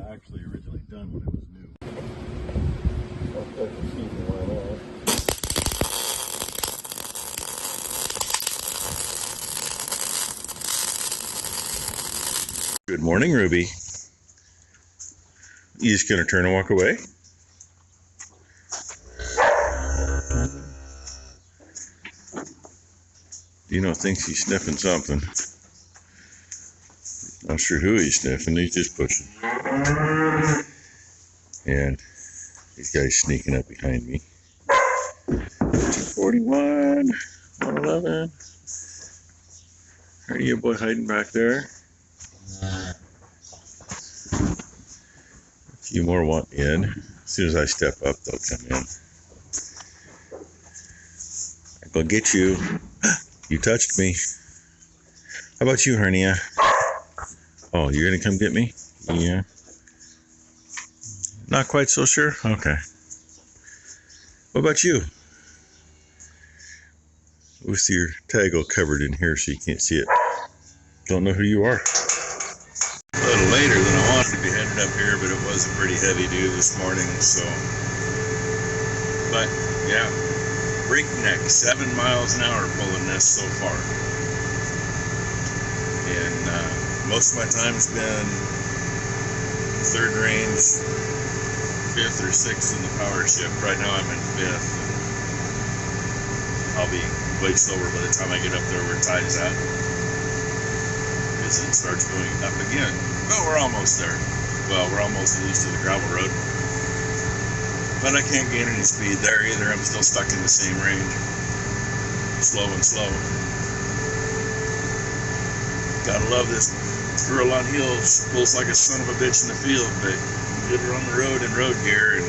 actually originally done when it was new. Good morning, Ruby. You just gonna turn and walk away? Dino thinks he's sniffing something. Not sure who he's sniffing, he's just pushing. And these guys sneaking up behind me. 241, 111. Are you a boy hiding back there? A few more want in. As soon as I step up, they'll come in. I'm gonna get you. You touched me. How about you, Hernia? Oh, you're gonna come get me? Yeah. Not quite so sure? Okay. What about you? With your tag all covered in here so you can't see it. Don't know who you are. A little later than I wanted to be headed up here, but it was a pretty heavy dew this morning, so. But, yeah. Breakneck, 7 miles an hour pulling this so far. And most of my time's been third range, 5th or 6th in the power shift. Right now I'm in 5th. I'll be way slower by the time I get up there where tide is at. Because it starts going up again. But we're almost there. Well, we're almost at least to the gravel road. But I can't gain any speed there either. I'm still stuck in the same range. Slow and slow. Gotta love this girl on heels. Pulls like a son of a bitch in the field, but get her on the road in road gear, and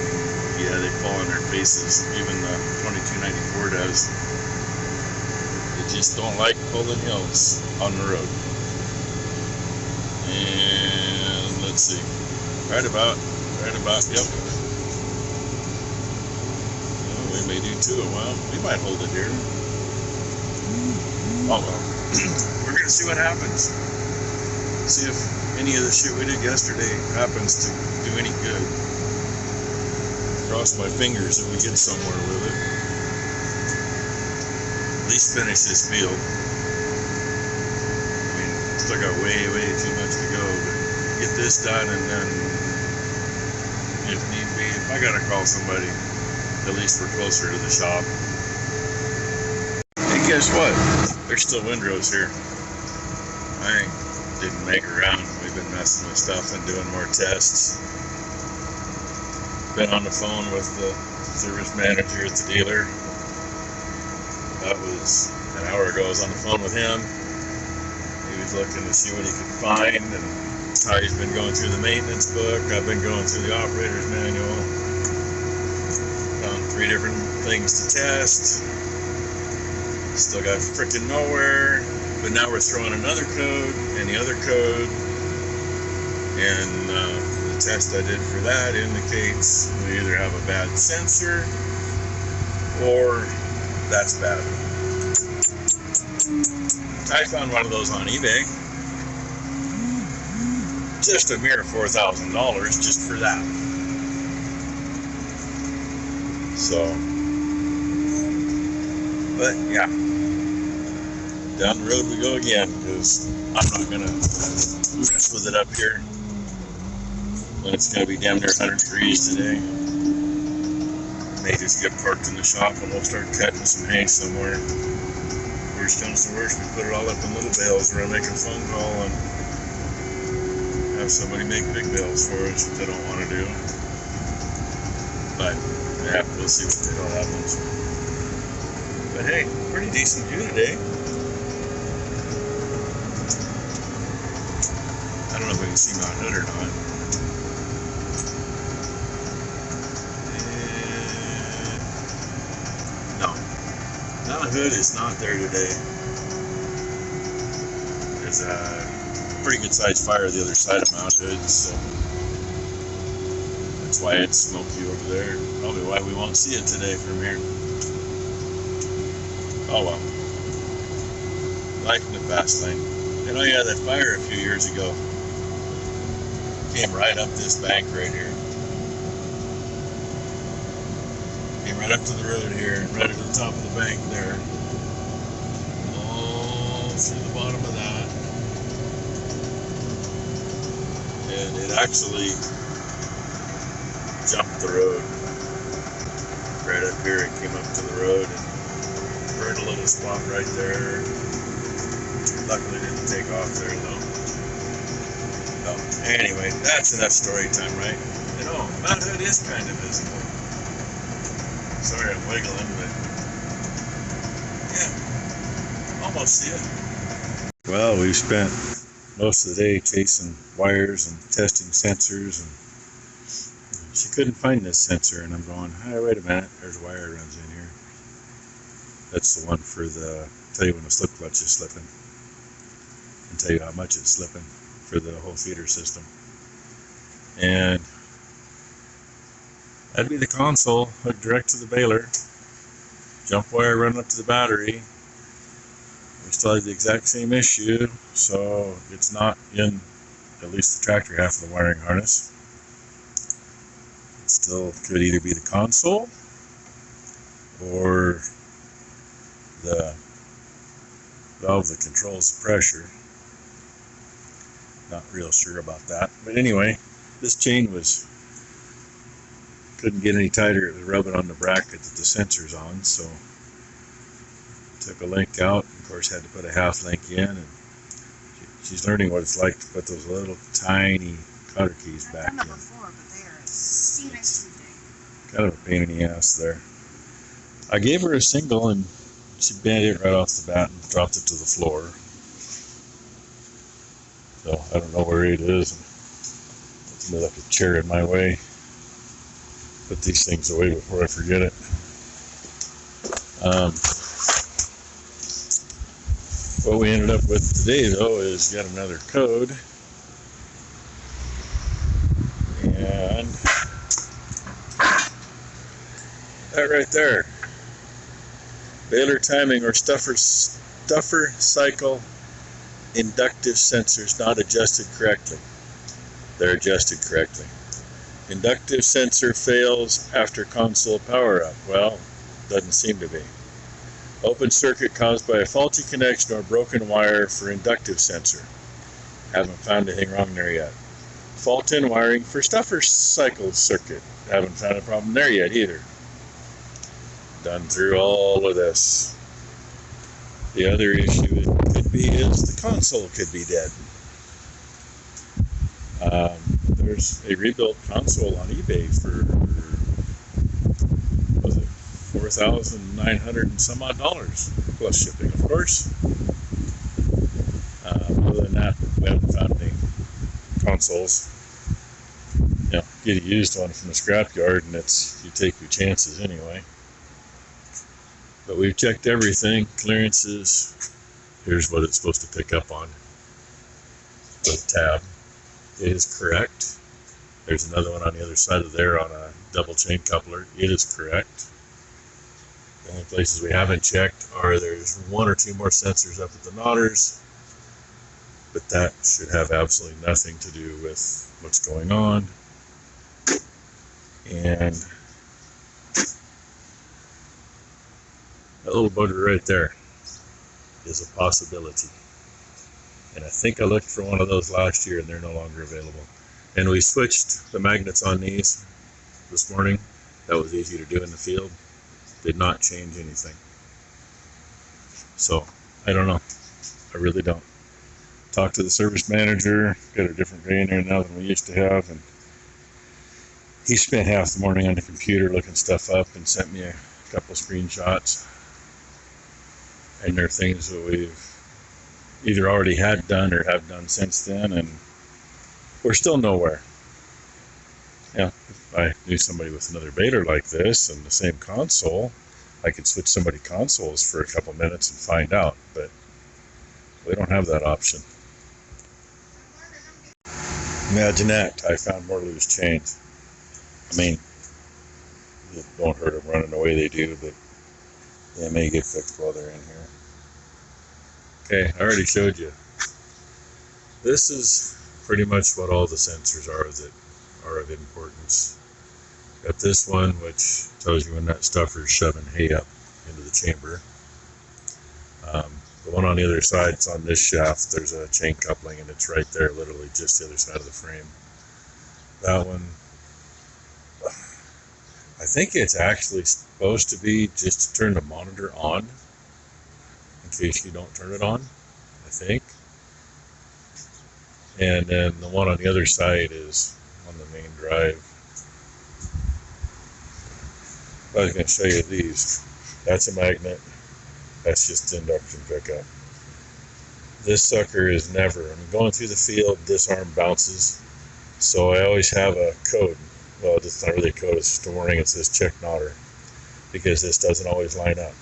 yeah, they fall on their faces. Even the 2294 does. They just don't like pulling hills on the road. And let's see. Right about, yep. We may do too. Well, we might hold it here. Oh well. We're gonna see what happens. See if any of the shit we did yesterday happens to do any good. Cross my fingers that we get somewhere with it. At least finish this field. I mean, still got way too much to go, but get this done, and then if need be, if I gotta call somebody, at least we're closer to the shop. And guess what? There's still windrows here. I didn't make around. We've been messing with stuff and doing more tests. Been on the phone with the service manager at the dealer. That was an hour ago. I was on the phone with him. He was looking to see what he could find and how he's been going through the maintenance book. I've been going through the operator's manual. Found 3 different things to test. Still got frickin' nowhere. But now we're throwing another code and the other code. And the test I did for that indicates we either have a bad sensor or that's bad. I found one of those on eBay. Just a mere $4,000 just for that. So, but yeah, down the road we go again, because I'm not gonna mess with it up here. But it's gonna be damn near 100 degrees today. May just get parked in the shop and we'll start cutting some hay somewhere. Worst comes to worst, we put it all up in little bales. We're gonna make a phone call and have somebody make big bales for us if they don't want to do. But yeah, we'll see what the hell happens. But hey, pretty decent view today. I don't know if we can see Mount Hood or not. No, Mount Hood is not there today. There's a pretty good sized fire the other side of Mount Hood, so that's why it's smoky over there. Probably why we won't see it today from here. Oh well. Life in the fast lane. And oh yeah, that fire a few years ago. came right up this bank right here. Came right up to the road here, right to the top of the bank there. All through the bottom of that. And it actually jumped the road. Right up here, it came up to the road and burned a little spot right there. Luckily didn't take off there though. So anyway, that's enough story time, right? You know, Mount Hood is kind of visible. Sorry I'm wiggling, but yeah, almost see it. Well, we've spent most of the day chasing wires and testing sensors, and she couldn't find this sensor, and I'm going, hey, wait a minute, there's a wire runs in here. That's the one for the, tell you when the slip clutch is slipping, and tell you how much it's slipping for the whole feeder system. And that'd be the console hooked direct to the baler, jump wire running up to the battery. We still have the exact same issue, so it's not in at least the tractor half of the wiring harness. It still could either be the console or the valve that controls the pressure. Not real sure about that, but anyway, this chain couldn't get any tighter. It was rubbing on the bracket that the sensor's on, so took a link out, and of course had to put a half link in, and she's learning what it's like to put those little tiny cotter keys back in. I've done it before, but they are seriously big. Kind of a pain in the ass there. I gave her a single, and she bent it right off the bat and dropped it to the floor. So I don't know where it is. Let me look at a chair in my way. Put these things away before I forget it. What we ended up with today, though, is yet another code. And that right there. Baler timing or stuffer cycle inductive sensors not adjusted correctly. They're adjusted correctly. Inductive sensor fails after console power up. Well, doesn't seem to be. Open circuit caused by a faulty connection or broken wire for inductive sensor. Haven't found anything wrong there yet. Fault in wiring for stuffer cycle circuit. Haven't found a problem there yet either. Done through all of this. The other issue it could be is the console could be dead. There's a rebuilt console on eBay for, was it $4,900 and some odd dollars, plus shipping, of course. Other than that, we haven't found any consoles. You know, get a used one from the scrapyard, and you take your chances anyway. But we've checked everything, clearances. Here's what it's supposed to pick up on. The tab is correct. There's another one on the other side of there on a double chain coupler. It is correct. The only places we haven't checked are there's one or two more sensors up at the knotters, but that should have absolutely nothing to do with what's going on. And that little bugger right there is a possibility. And I think I looked for one of those last year, and they're no longer available. And we switched the magnets on these this morning. That was easy to do in the field. Did not change anything. So, I don't know. I really don't. Talked to the service manager, got a different guy in there now than we used to have, and he spent half the morning on the computer looking stuff up and sent me a couple of screenshots. And they're things that we've either already had done or have done since then, and we're still nowhere. Yeah, if I knew somebody with another baler like this and the same console, I could switch somebody consoles for a couple minutes and find out, but we don't have that option. Imagine that. I found more loose chains. I mean, it won't hurt them running the way they do, but they may get fixed while they're in here. Okay, I already showed you. This is pretty much what all the sensors are that are of importance. Got this one, which tells you when that stuffer's shoving hay up into the chamber. The one on the other side, it's on this shaft. There's a chain coupling, and it's right there, literally just the other side of the frame. That one, I think it's actually supposed to be just to turn the monitor on, in case you don't turn it on, I think. And then the one on the other side is on the main drive. I was going to show you these. That's a magnet. That's just induction pickup. This sucker is never, going through the field, this arm bounces. So I always have a code. Well, it's not really a code, it's just a warning. It says check knotter, because this doesn't always line up.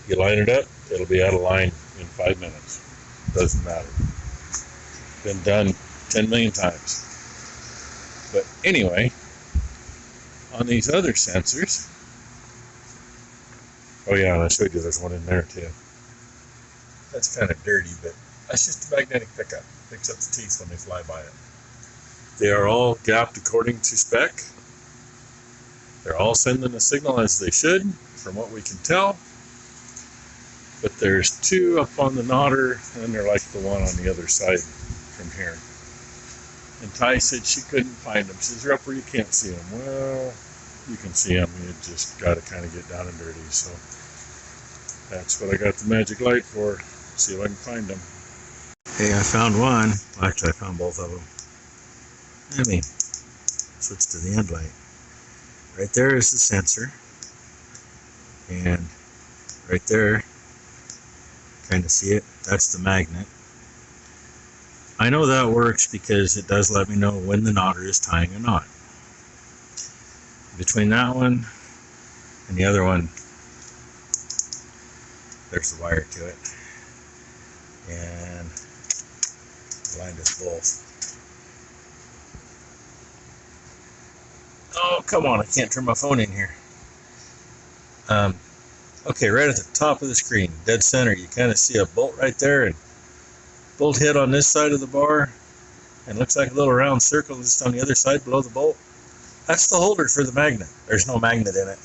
You line it up, it'll be out of line in 5 minutes. Doesn't matter. Been done 10 million times. But anyway, on these other sensors, oh yeah, and I showed you there's one in there too. That's kind of dirty, but that's just a magnetic pickup. Picks up the teeth when they fly by it. They are all gapped according to spec. They're all sending a signal as they should, from what we can tell. But there's two up on the knotter, and they're like the one on the other side from here. And Ty said she couldn't find them. She says, they're up where you can't see them. Well, you can see them. You just got to kind of get down and dirty. So that's what I got the magic light for. See if I can find them. Hey, I found one. Actually, I found both of them. Let me switch to the end light. Right there is the sensor. And right there, kind of see it, that's the magnet. I know that works because it does let me know when the knotter is tying a knot. Between that one and the other one, there's the wire to it. And lined us both. Oh, come on, I can't turn my phone in here. Okay, right at the top of the screen, dead center, you kind of see a bolt right there, and bolt head on this side of the bar, and looks like a little round circle just on the other side below the bolt. That's the holder for the magnet. There's no magnet in it.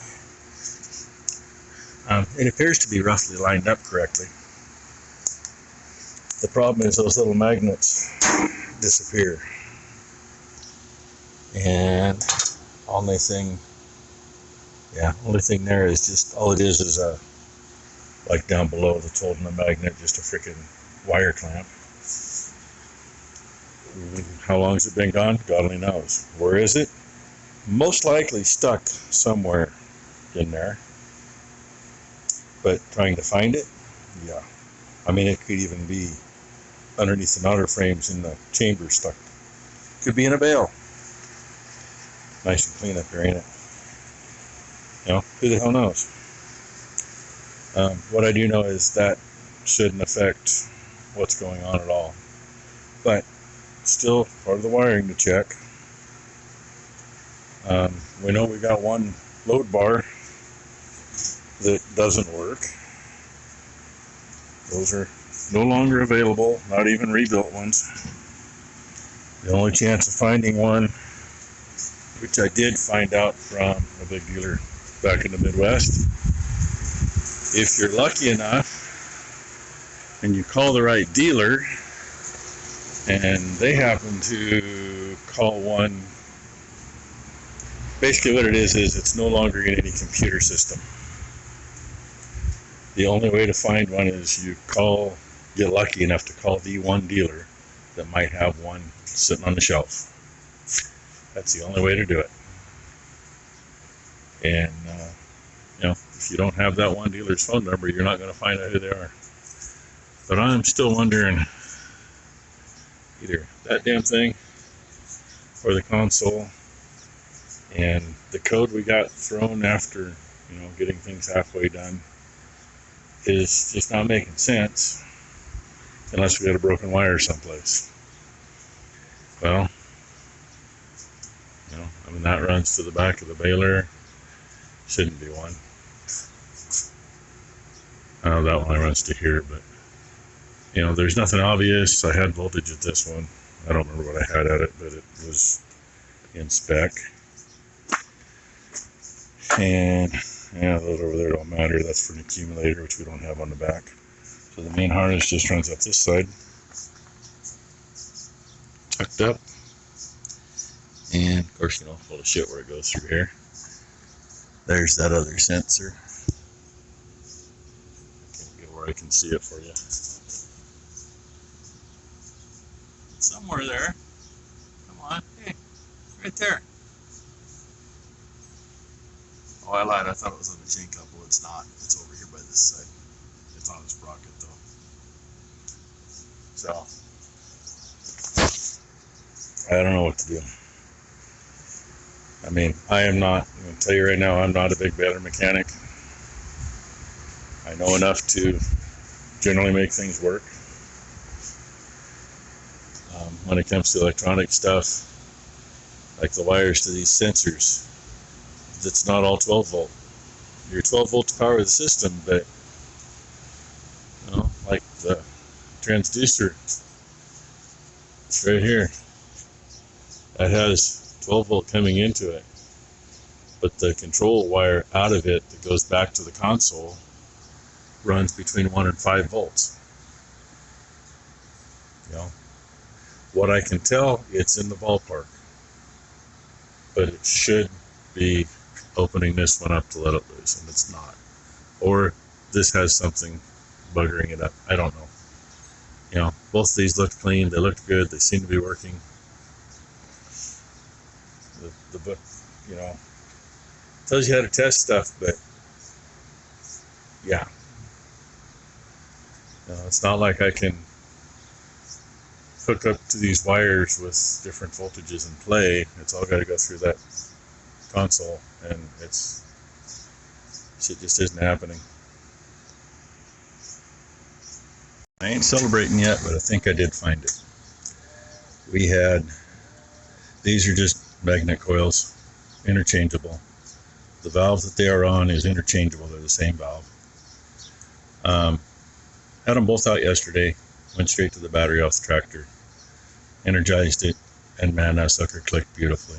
It appears to be roughly lined up correctly. The problem is those little magnets disappear. And only thing there is just, all it is like down below that's holding the magnet, just a freaking wire clamp. How long has it been gone? God only knows. Where is it? Most likely stuck somewhere in there. But trying to find it? Yeah. I mean, it could even be underneath the knotter frames in the chamber stuck. Could be in a bale. Nice and clean up here, ain't it? You know, who the hell knows? What I do know is that shouldn't affect what's going on at all. But still part of the wiring to check. We know we got one load bar that doesn't work. Those are no longer available, not even rebuilt ones. The only chance of finding one, which I did find out from a big dealer back in the Midwest, if you're lucky enough and you call the right dealer and they happen to call one, basically what it is it's no longer in any computer system. The only way to find one is you get lucky enough to call the one dealer that might have one sitting on the shelf. That's the only way to do it. And, if you don't have that one dealer's phone number, you're not going to find out who they are. But I'm still wondering, either that damn thing or the console, and the code we got thrown after, getting things halfway done is just not making sense unless we got a broken wire someplace. Well, that runs to the back of the baler. Shouldn't be one. I know that one runs to here, but there's nothing obvious. I had voltage at this one. I don't remember what I had at it, but it was in spec. And yeah, those over there don't matter. That's for an accumulator, which we don't have on the back. So the main harness just runs up this side, tucked up. And of course, full of shit where it goes through here. There's that other sensor. Can't get where I can see it for you. Somewhere there. Come on. Hey, right there. Oh, I lied. I thought it was on the chain couple. It's not. It's over here by this side. It's on the sprocket though. So, I don't know what to do. I mean, I'm going to tell you right now, I'm not a big baler mechanic. I know enough to generally make things work. When it comes to electronic stuff, like the wires to these sensors, it's not all 12 volt. You're 12 volt to power the system, but like the transducer, it's right here. That has 12 volt coming into it, but the control wire out of it that goes back to the console runs between 1 and 5 volts. What I can tell, it's in the ballpark, but it should be opening this one up to let it loose, and it's not. Or this has something buggering it up. I don't know. Both of these looked clean. They looked good. They seem to be working. The book, tells you how to test stuff, but yeah. It's not like I can hook up to these wires with different voltages and play. It's all got to go through that console, and shit just isn't happening. I ain't celebrating yet, but I think I did find it. These are just magnet coils, interchangeable. The valve that they are on is interchangeable. They're the same valve. Had them both out yesterday. Went straight to the battery off the tractor, energized it, and man, that sucker clicked beautifully.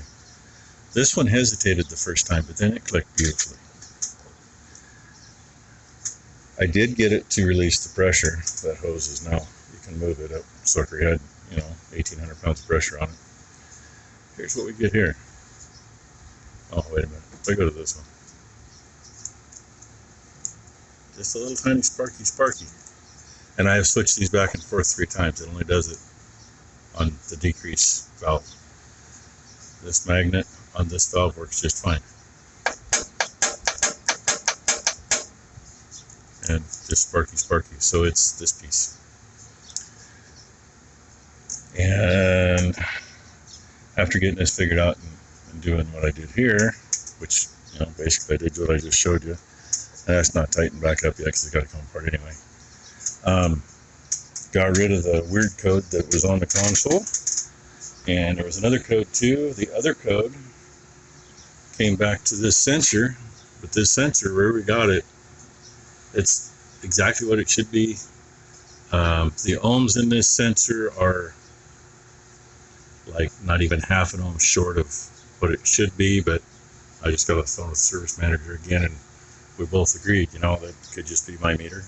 This one hesitated the first time, but then it clicked beautifully. I did get it to release the pressure. That hose is now, you can move it up. Sucker had, 1,800 pounds of pressure on it. Here's what we get here. Oh, wait a minute. If I go to this one. Just a little tiny sparky. And I have switched these back and forth 3 times. It only does it on the decrease valve. This magnet on this valve works just fine. And just sparky. So it's this piece. And after getting this figured out and doing what I did here, which, basically I did what I just showed you. And that's not tightened back up yet because it's got to come apart anyway. Got rid of the weird code that was on the console, and there was another code too. The other code came back to this sensor, but this sensor, where we got it, it's exactly what it should be. The ohms in this sensor are like not even half an ohm short of what it should be, but I just got off the phone with the service manager again, and we both agreed, that could just be my meter.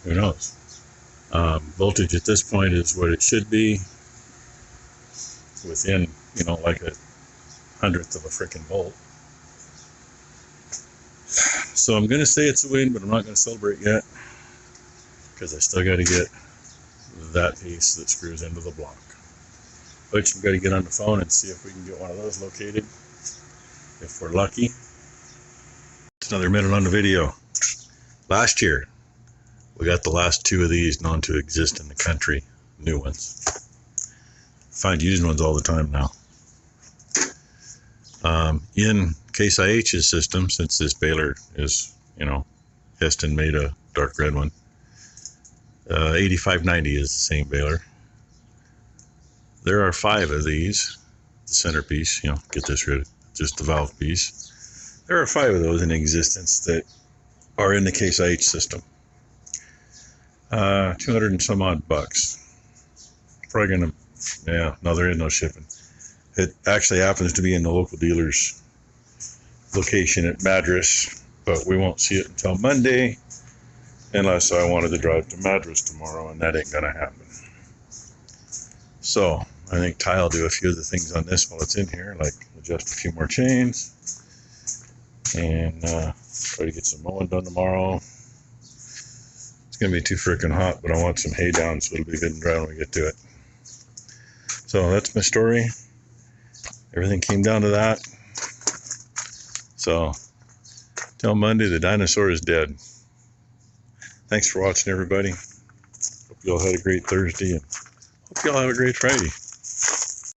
Who knows? Voltage at this point is what it should be, within, like a 100th of a freaking volt. So I'm going to say it's a win, but I'm not going to celebrate yet, because I still got to get that piece that screws into the block. Which we've got to get on the phone and see if we can get one of those located, if we're lucky. It's another minute on the video. Last year, we got the last 2 of these known to exist in the country, new ones. Find used ones all the time now. In Case IH's system, since this baler is, Heston made a dark red one, 8590 is the same baler. There are 5 of these, the centerpiece, get this rid of, just the valve piece. There are 5 of those in existence that are in the Case IH system. 200 and some odd bucks. probably gonna, yeah, no, there is no shipping. It actually happens to be in the local dealer's location at Madras, but we won't see it until Monday unless I wanted to drive to Madras tomorrow, and that ain't gonna happen. So I think Ty will do a few of the things on this while it's in here, like adjust a few more chains and try to get some mowing done tomorrow. It's gonna be too freaking hot, but I want some hay down so it'll be good and dry when we get to it. So that's my story. Everything came down to that. So till Monday, the dinosaur is dead. Thanks for watching, everybody. Hope you all had a great Thursday, and hope you all have a great Friday.